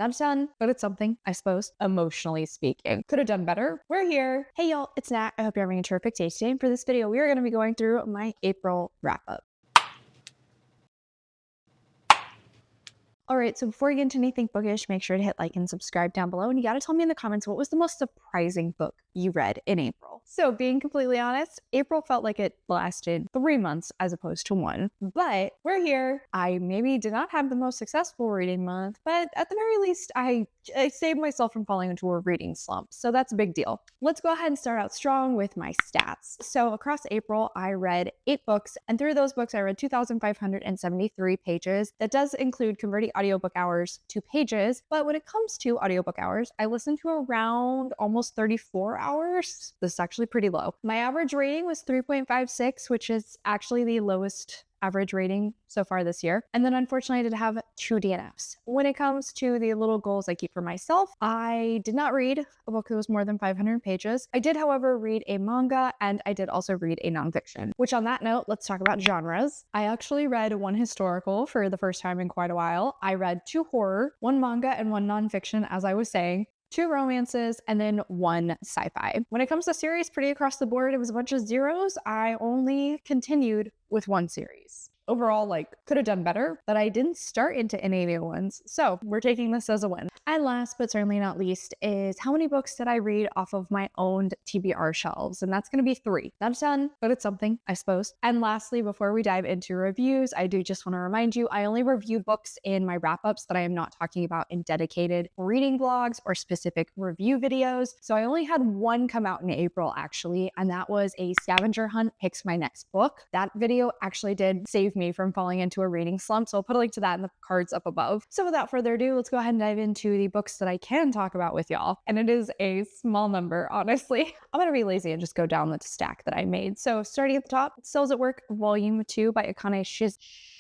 Not a ton, but it's something, I suppose, emotionally speaking. Could have done better. We're here. Hey y'all, it's Nat. I hope you're having a terrific day today. And for this video, we are going to be going through my April wrap up. All right, so before we get into anything bookish, make sure to hit like and subscribe down below. And you got to tell me in the comments, what was the most surprising book you read in April? So being completely honest, April felt like it lasted 3 months as opposed to 1. But we're here. I maybe did not have the most successful reading month, but at the very least, I saved myself from falling into a reading slump. So that's a big deal. Let's go ahead and start out strong with my stats. So across April, I read 8 books. And through those books, I read 2,573 pages. That does include converting audiobook hours to pages. But when it comes to audiobook hours, I listened to around almost 34 hours. This is actually pretty low. My average rating was 3.56, which is actually the lowest average rating so far this year. And then unfortunately, I did have 2 DNFs. When it comes to the little goals I keep for myself, I did not read a book that was more than 500 pages. I did, however, read a manga, and I did also read a nonfiction, which on that note, let's talk about genres. I actually read 1 historical for the first time in quite a while. I read 2 horror, 1 manga, and 1 nonfiction, as I was saying. 2 romances, and then 1 sci-fi. When it comes to series, pretty across the board, it was a bunch of zeros. I only continued with 1 series. Overall, could have done better, but I didn't start into any new ones. So we're taking this as a win. And last, but certainly not least, is how many books did I read off of my owned TBR shelves? And that's going to be 3. Not a ton, but it's something, I suppose. And lastly, before we dive into reviews, I do just want to remind you, I only review books in my wrap-ups that I am not talking about in dedicated reading blogs or specific review videos. So I only had 1 come out in April, actually, and that was a scavenger hunt picks my next book. That video actually did save me from falling into a reading slump, so I'll put a link to that in the cards up above. So without further ado, let's go ahead and dive into the books that I can talk about with y'all. And it is a small number, honestly. I'm gonna be lazy and just go down the stack that I made. So starting at the top, Cells at Work, Volume 2 by Akane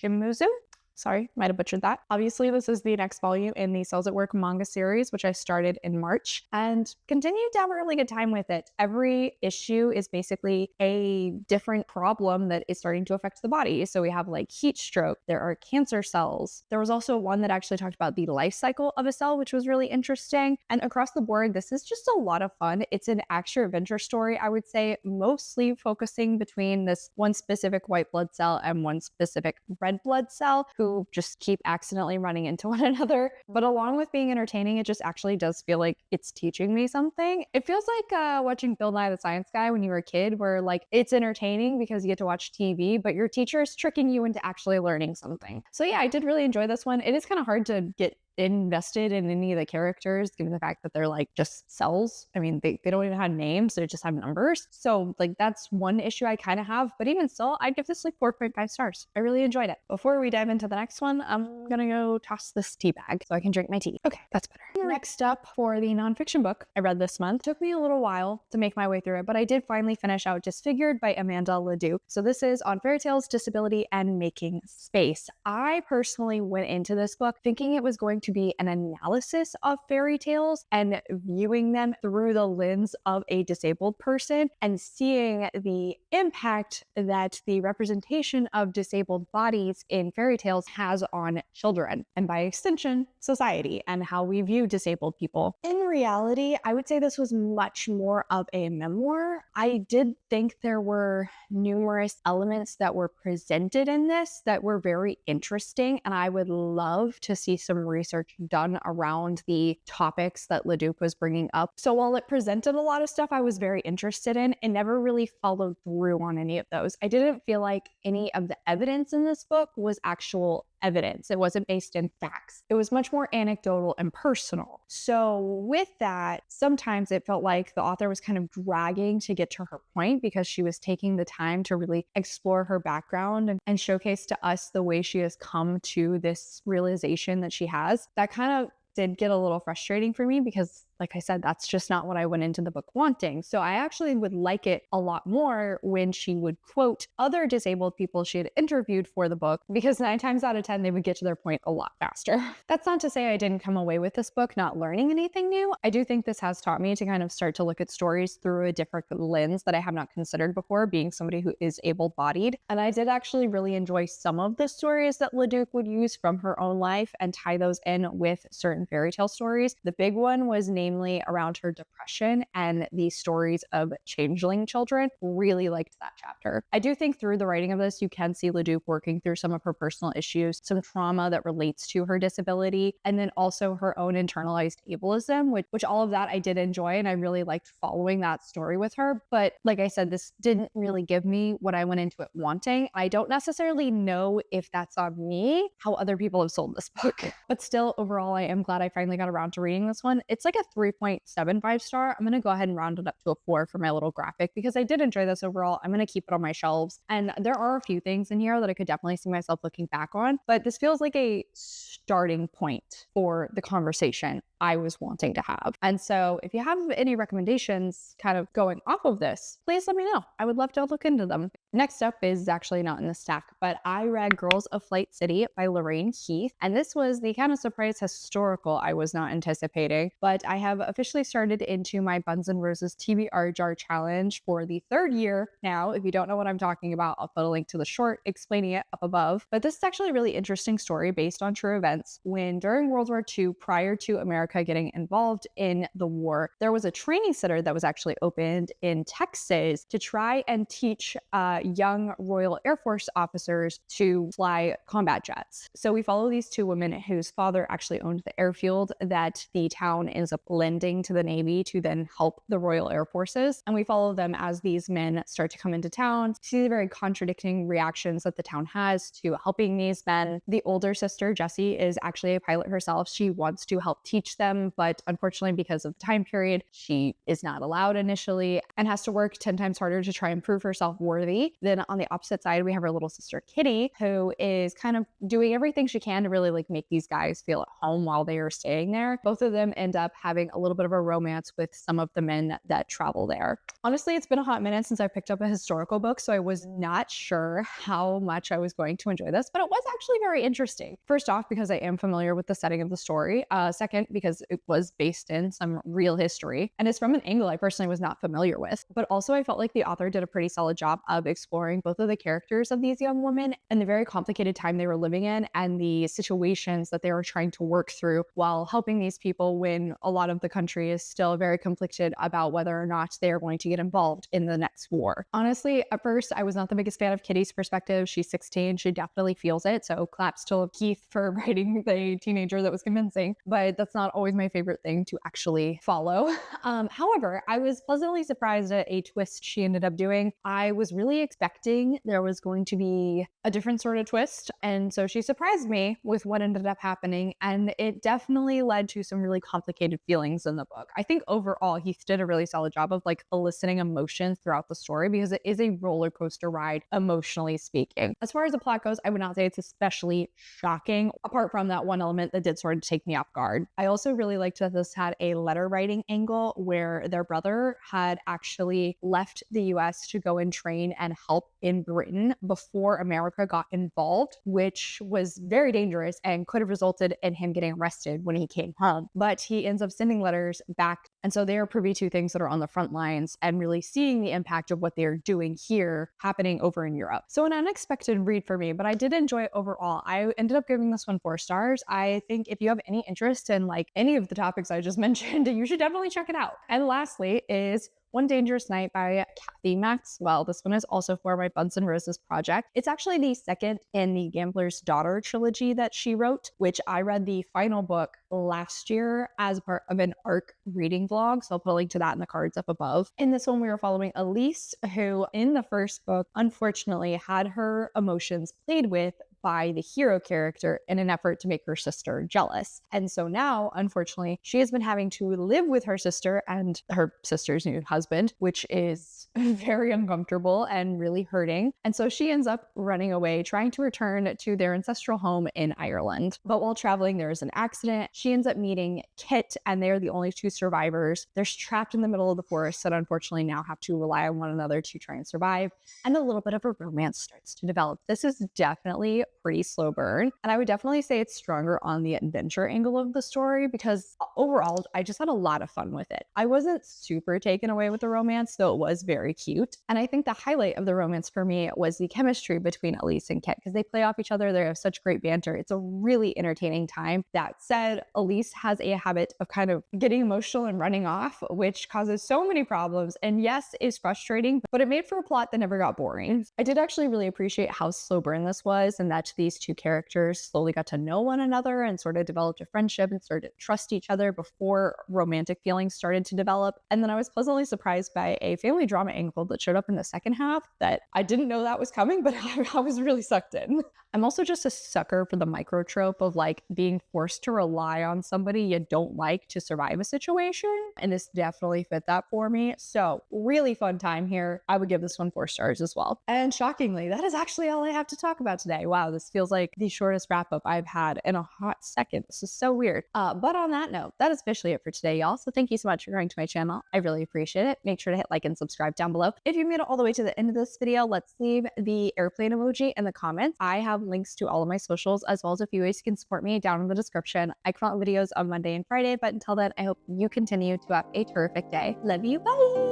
Shimizu. Sorry, might have butchered that. Obviously, this is the next volume in the Cells at Work manga series, which I started in March and continued to have a really good time with it. Every issue is basically a different problem that is starting to affect the body. So we have heat stroke, there are cancer cells. There was also one that actually talked about the life cycle of a cell, which was really interesting. And across the board, this is just a lot of fun. It's an action adventure story, I would say, mostly focusing between this one specific white blood cell and one specific red blood cell who just keep accidentally running into one another. But along with being entertaining, it just actually does feel like it's teaching me something. It feels like watching Bill Nye the Science Guy when you were a kid, where it's entertaining because you get to watch TV, but your teacher is tricking you into actually learning something. So yeah, I did really enjoy this one. It is kind of hard to get invested in any of the characters given the fact that they're just cells. I mean, they don't even have names, they just have numbers. So that's one issue I kind of have, but even still, I'd give this 4.5 stars. I really enjoyed it. Before we dive into the next one, I'm gonna go toss this tea bag so I can drink my tea. Okay, that's better. Next up, for the nonfiction book I read this month, took me a little while to make my way through it, but I did finally finish out Disfigured by Amanda Leduc. So this is on fairy tales, disability, and making space. I personally went into this book thinking it was going to be an analysis of fairy tales and viewing them through the lens of a disabled person and seeing the impact that the representation of disabled bodies in fairy tales has on children and by extension society and how we view disabled people. In reality, I would say this was much more of a memoir. I did think there were numerous elements that were presented in this that were very interesting, and I would love to see some research done around the topics that Leduc was bringing up. So while it presented a lot of stuff I was very interested in, it never really followed through on any of those. I didn't feel like any of the evidence in this book was actual evidence. It wasn't based in facts. It was much more anecdotal and personal. So with that, sometimes it felt like the author was kind of dragging to get to her point because she was taking the time to really explore her background and showcase to us the way she has come to this realization that she has. That kind of did get a little frustrating for me because like I said, that's just not what I went into the book wanting. So I actually would like it a lot more when she would quote other disabled people she had interviewed for the book, because 9 times out of 10, they would get to their point a lot faster. That's not to say I didn't come away with this book not learning anything new. I do think this has taught me to kind of start to look at stories through a different lens that I have not considered before, being somebody who is able-bodied. And I did actually really enjoy some of the stories that Leduc would use from her own life and tie those in with certain fairy tale stories. The big one was namely around her depression and the stories of changeling children. Really liked that chapter. I do think through the writing of this, you can see Leduc working through some of her personal issues, some trauma that relates to her disability, and then also her own internalized ableism, which all of that I did enjoy, and I really liked following that story with her. But like I said, this didn't really give me what I went into it wanting. I don't necessarily know if that's on me, how other people have sold this book. But still, overall, I am glad I finally got around to reading this one. It's like a 3.75 star. I'm going to go ahead and round it up to a 4 for my little graphic because I did enjoy this overall. I'm going to keep it on my shelves. And there are a few things in here that I could definitely see myself looking back on, but this feels like a starting point for the conversation I was wanting to have. And so if you have any recommendations kind of going off of this, please let me know. I would love to look into them. Next up is actually not in the stack, but I read Girls of Flight City by Lorraine Heath. And this was the kind of surprise historical I was not anticipating, but I have officially started into my Buns and Roses TBR jar challenge for the 3rd year now. If you don't know what I'm talking about, I'll put a link to the short explaining it up above. But this is actually a really interesting story based on true events. When during World War II, prior to America getting involved in the war, there was a training center that was actually opened in Texas to try and teach young Royal Air Force officers to fly combat jets. So we follow these 2 women whose father actually owned the airfield that the town ends up lending to the Navy to then help the Royal Air Forces. And we follow them as these men start to come into town, see the very contradicting reactions that the town has to helping these men. The older sister, Jessie, is actually a pilot herself. She wants to help teach them, but unfortunately, because of the time period, she is not allowed initially and has to work 10 times harder to try and prove herself worthy. Then on the opposite side, we have her little sister, Kitty, who is kind of doing everything she can to really like make these guys feel at home while they are staying there. Both of them end up having a little bit of a romance with some of the men that travel there. Honestly, it's been a hot minute since I picked up a historical book, so I was not sure how much I was going to enjoy this, but it was actually very interesting. First off, because I am familiar with the setting of the story. Second, because it was based in some real history, and it's from an angle I personally was not familiar with. But also, I felt like the author did a pretty solid job of exploring both of the characters of these young women and the very complicated time they were living in and the situations that they were trying to work through while helping these people when a lot of the country is still very conflicted about whether or not they are going to get involved in the next war. Honestly, at first, I was not the biggest fan of Kitty's perspective. She's 16. She definitely feels it. So claps to Keith for writing the teenager that was convincing. But that's not always my favorite thing to actually follow. However, I was pleasantly surprised at a twist she ended up doing. I was really expecting there was going to be a different sort of twist. And so she surprised me with what ended up happening. And it definitely led to some really complicated feelings in the book. I think overall, Heath did a really solid job of like eliciting emotions throughout the story because it is a roller coaster ride, emotionally speaking. As far as the plot goes, I would not say it's especially shocking, apart from that one element that did sort of take me off guard. I also really liked that this had a letter writing angle where their brother had actually left the US to go and train and help in Britain before America got involved, which was very dangerous and could have resulted in him getting arrested when he came home. But he ends up sending letters back. And so they are privy to things that are on the front lines and really seeing the impact of what they're doing here happening over in Europe. So an unexpected read for me, but I did enjoy it overall. I ended up giving this one 4 stars. I think if you have any interest in like any of the topics I just mentioned, you should definitely check it out. And lastly is One Dangerous Night by Cathy Maxwell. This one is also for my Buns and Roses project. It's actually the second in the Gambler's Daughter trilogy that she wrote, which I read the final book last year as part of an ARC reading vlog. So I'll put a link to that in the cards up above. In this one, we were following 𝗖cie, who in the first book, unfortunately, had her emotions played with by the hero character in an effort to make her sister jealous. And so now, unfortunately, she has been having to live with her sister and her sister's new husband, which is very uncomfortable and really hurting. And so she ends up running away, trying to return to their ancestral home in Ireland. But while traveling, there is an accident. She ends up meeting Kit, and they're the only two survivors. They're trapped in the middle of the forest and unfortunately now have to rely on one another to try and survive. And a little bit of a romance starts to develop. This is definitely a pretty slow burn. And I would definitely say it's stronger on the adventure angle of the story because overall, I just had a lot of fun with it. I wasn't super taken away with the romance, though it was very cute. And I think the highlight of the romance for me was the chemistry between 𝗖cie and Kit because they play off each other. They have such great banter. It's a really entertaining time. That said, 𝗖cie has a habit of kind of getting emotional and running off, which causes so many problems and yes, is frustrating, but it made for a plot that never got boring. I did actually really appreciate how slow burn this was and that these two characters slowly got to know one another and sort of developed a friendship and started to trust each other before romantic feelings started to develop. And then I was pleasantly surprised by a family drama angle that showed up in the second half that I didn't know that was coming, but I was really sucked in. I'm also just a sucker for the micro trope of like being forced to rely on somebody you don't like to survive a situation. And this definitely fit that for me. So really fun time here. I would give this one 4 stars as well. And shockingly, that is actually all I have to talk about today. Wow, this feels like the shortest wrap up I've had in a hot second. This is so weird. But on that note, that is officially it for today, y'all. So thank you so much for going to my channel. I really appreciate it. Make sure to hit like and subscribe down below. If you made it all the way to the end of this video, let's leave the airplane emoji in the comments. I have links to all of my socials as well as a few ways you can support me down in the description. I come out with videos on Monday and Friday, but until then, I hope you continue to have a terrific day. Love you. Bye.